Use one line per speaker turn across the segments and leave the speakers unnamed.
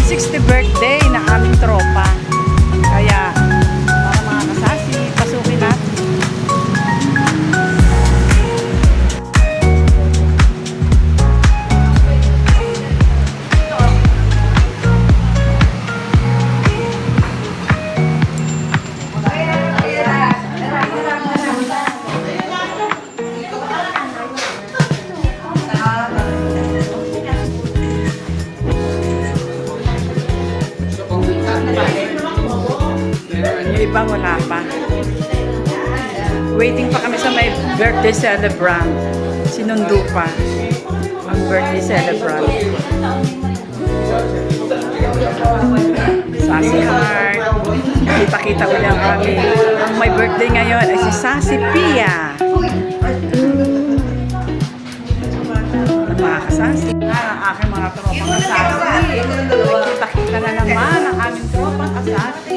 60th birthday na aming tropa. Kaya, para mga kasasi, pasukin natin. Yung iba wala pa. Waiting pa kami sa may birthday celebrant. Sinundo pa ang birthday celebrant. Sassy Heart. Kita-kita ko lang kami. Ang may birthday ngayon ay si Sassy Pia. Mga kasasi. Ang aking mga tropang kasasi. Kita-kita na naman ang aming tropang kasasi.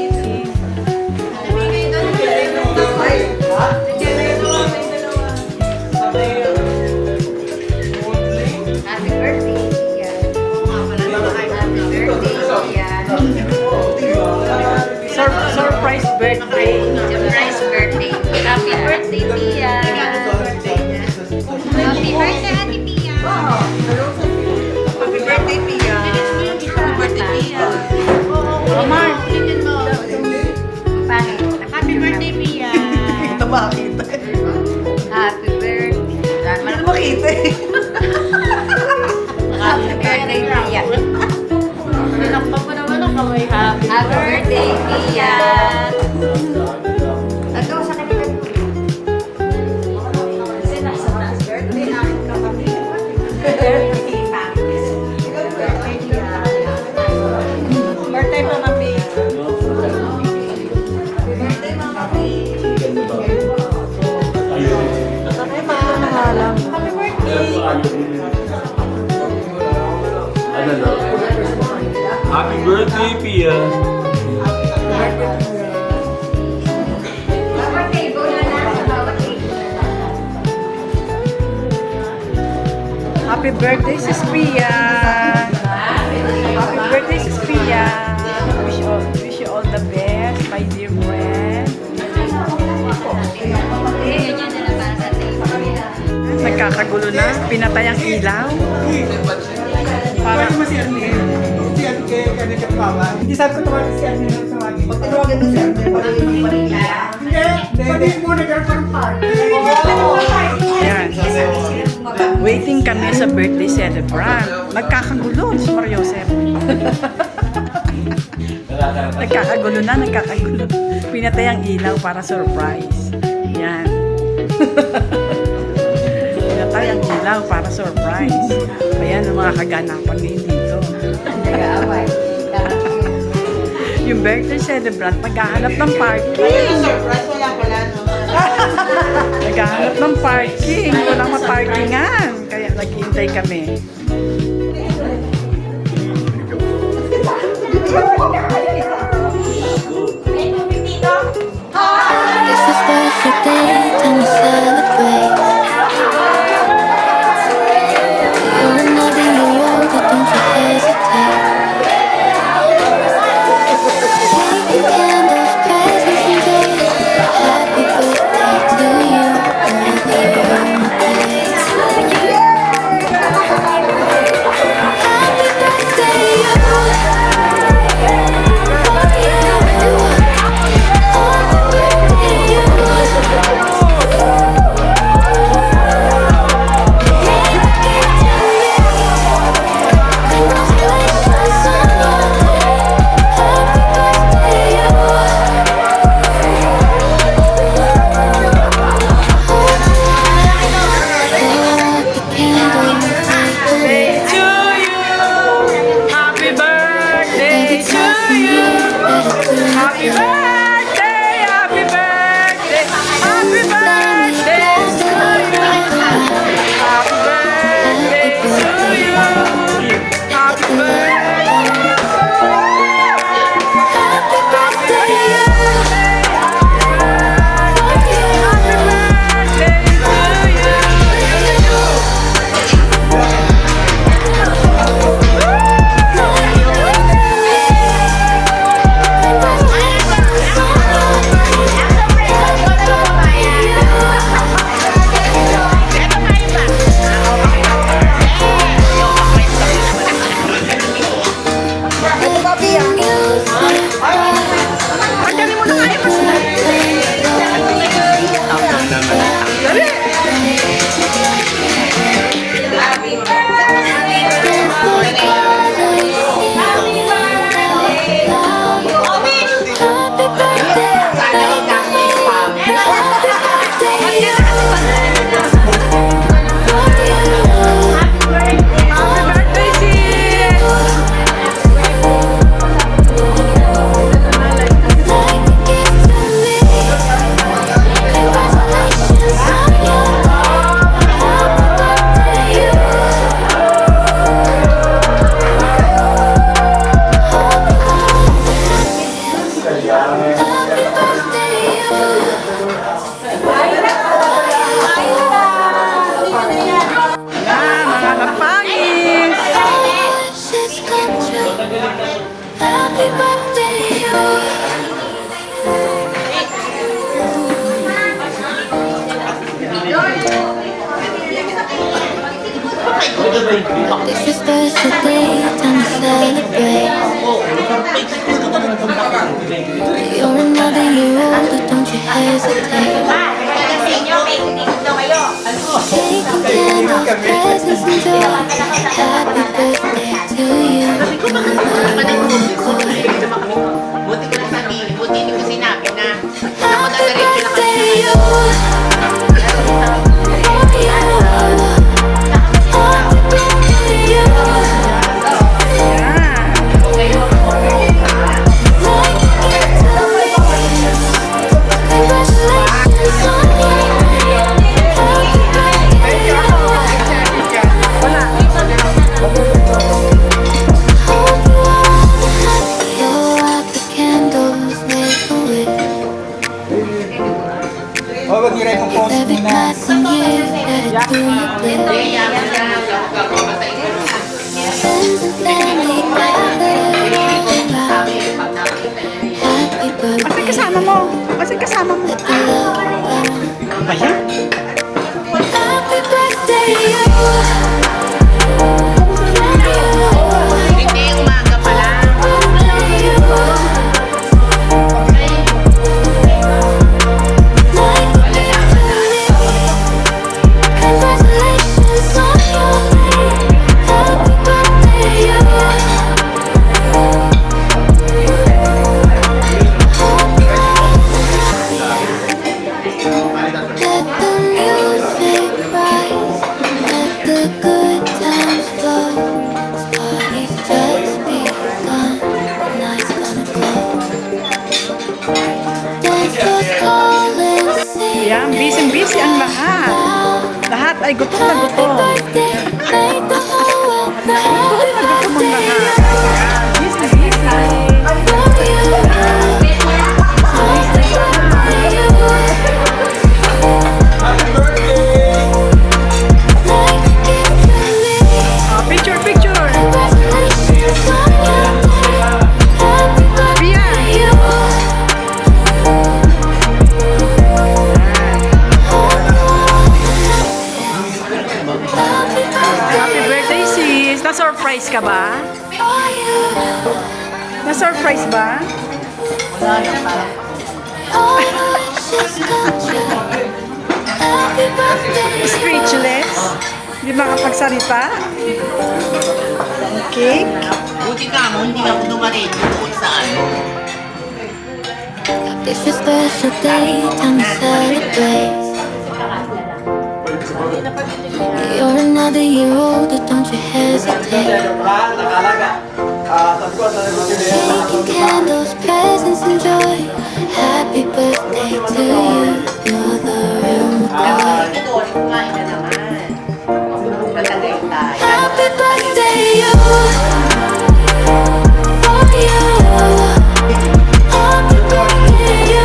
Surprise birthday.
Surprise birthday. Happy birthday, Pia. Happy birthday, Ate Pia.
Happy birthday, Pia. Happy birthday, Pia.
Omar.
Happy birthday, Pia.
Ito makita.
Happy birthday.
Ito makita eh.
Happy birthday, Pia. Tinakpan ko naman ang kamay. Happy birthday, Pia. Ito sa kanila. Kasi nasa taas birthday namin kapatid.
Birthday pa, Mami.
Happy birthday, Pia.
Birthday, go na lang sa bawat
Happy birthday, Sis Pia. Happy birthday, Sis Pia. Wish you all the best, my dear friend.
ganyan na lang para sa atin.
Nagkakagulo na. Pinatay ang ilaw. Para
Hindi sabi ko tawagin si Arnel ng tawagin.
Pag tinawagan na siya, hindi pa rin niya.
Hindi, sabihin mo nagkaroon ng party.
Ayan. Waiting kami sa birthday celebrant. Nagkakagulo, si Mario Joseph. Nagkakagulo na, nagkakagulo. Pinatay ang ilaw para surprise. Yan. Pinatay ang ilaw para surprise. Ayan ang mga kaganapan ngayon dito.
Nag-aaway.
Yung birthday celebrant, naghahanap ng parking.
Surprise, wala pala, no?
Naghahanap ng parking. Walang maparkingan. Kaya naghihintay kami.
It's a special day, time to celebrate. You're another year older, don't you hesitate. Taking candles, presents and days. Happy birthday to you, and the birthday to you. Happy birthday, you. It's your special day, time to celebrate. You're another year older, don't you hesitate. Take the candles, presents and joy. Happy birthday to you.
Buti ko lang sabihin, buti hindi ko sinabi na
Happy birthday to you.
O, mag-iray kong post
Every
muna.
passing year, let it do your bit. Friends and family gather around. Happy birthday,
Kasama mo. Kasi kasama mo.
let the love burn.
Ba yan?
Happy birthday, you.
hindi umaga pa lang.
Congratulations on your name. Happy birthday, you. Let the music rise, let the good times flow. This party's just begun, the night's gonna glow. Dance the call and sing
Yan, busy-busy ang lahat.
out.
Lahat ay gutom na
Happy
gutom.
birthday, make the whole world know. Happy
Gutom ang
birthday,
lahat. Busy-busy.
for you.
Picture, picture. Pia. Happy birthday, sis. Na-surprise ka ba? Na-surprise ba? Speechless? Hindi makapagsalita? Okay.
Buti ka mo, hindi ako dumarin doon sa ano.
It's your special day, time to celebrate. You're another year older, don't you hesitate. Taking candles, presents and joy. Happy birthday to you. You're the real McCoy.
Doon, kumain na naman. Malalagay tayo.
Happy birthday, you. For you. Happy birthday, you.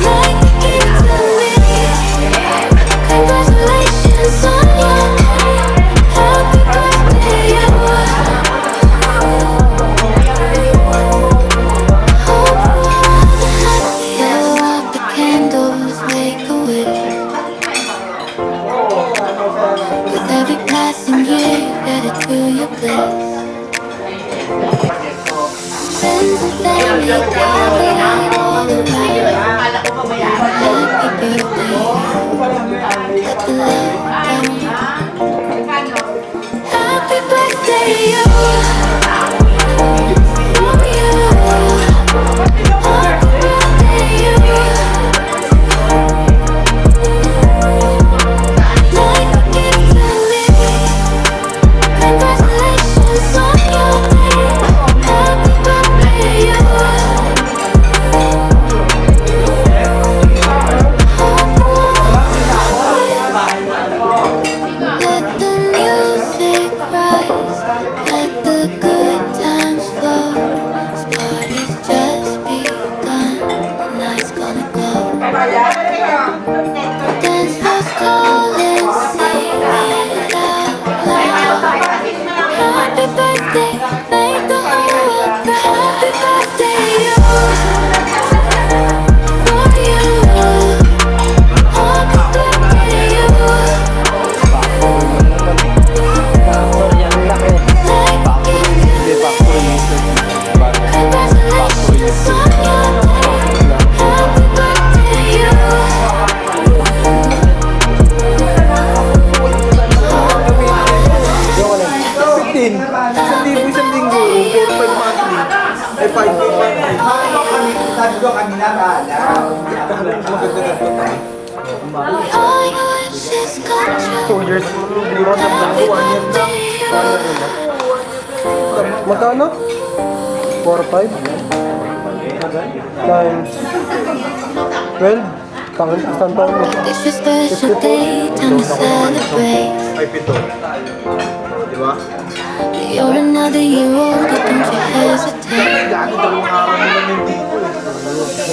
Like it to me. Congratulations on your name. Happy birthday, you. Hope All your wishes come true.
2 years.
Happy birthday to you.
Magkano? 4-5? Times 12? Tangan, isang taon mo.
It's a special day, time to celebrate.
Ay, 7. Di ba?
You're another year older, don't you hesitate.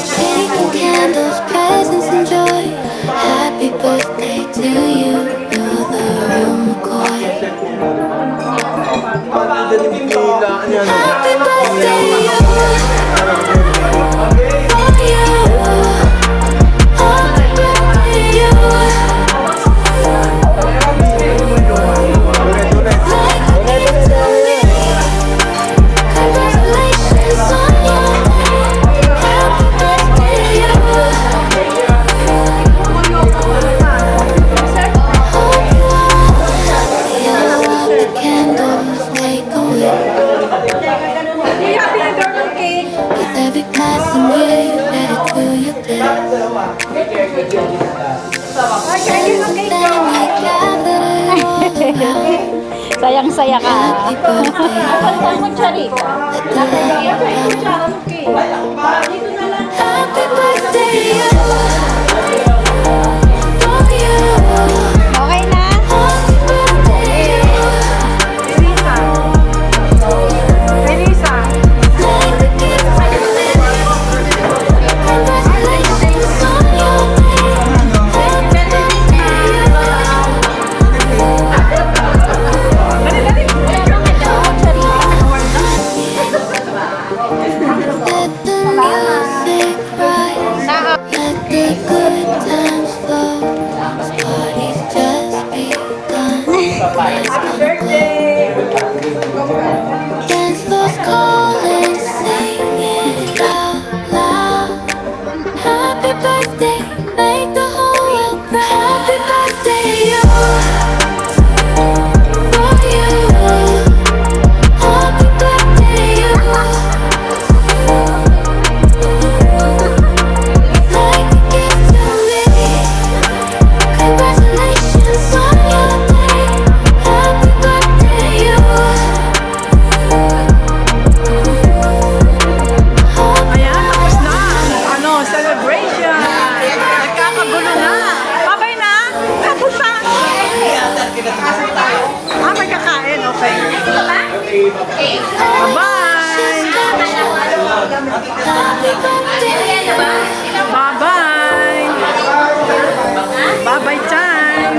Taking candles, presents, and joy. Happy birthday to you. You're the real McCoy. Happy birthday to you. For you. Happy birthday to you. Like a gift to me. Congratulations on your name. Happy birthday to you. Hope you all light the candles, make a wish.
Happy birthday cake!
With every passing year, let it fill your day.
Ay, kainin ng cake
Then
ko!
we gather all around.
Sayang-saya ka.
Happy birthday.
Ang kutsari.
Let the light come. Happy birthday to you. For you.
Okay na?
Happy birthday to you.
Melissa!
Like a gift to me. Congratulations on your name. Happy birthday to you. Let the music rise. Let the good times flow. This party's just begun.
Birthday!
Dance floors calling, singing out loud. Happy birthday, make the whole world proud. Happy birthday to you. For you. Happy birthday to you. Like a gift to me. Congratulations on your name. Happy birthday to you.
Ayan, tapos na ang celebration. Nagkakagulo na. Babay na. Tapos pa. May kakain. Okay. Bye-bye.
Happy birthday.
Bye-bye. Bye-bye time.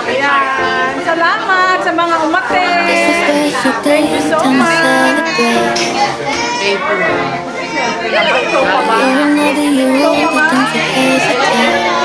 Ayan. Salamat sa mga
It's a
umaten.
special day,
Thank you so
time to
much.
celebrate. You're another year older, don't you hesitate.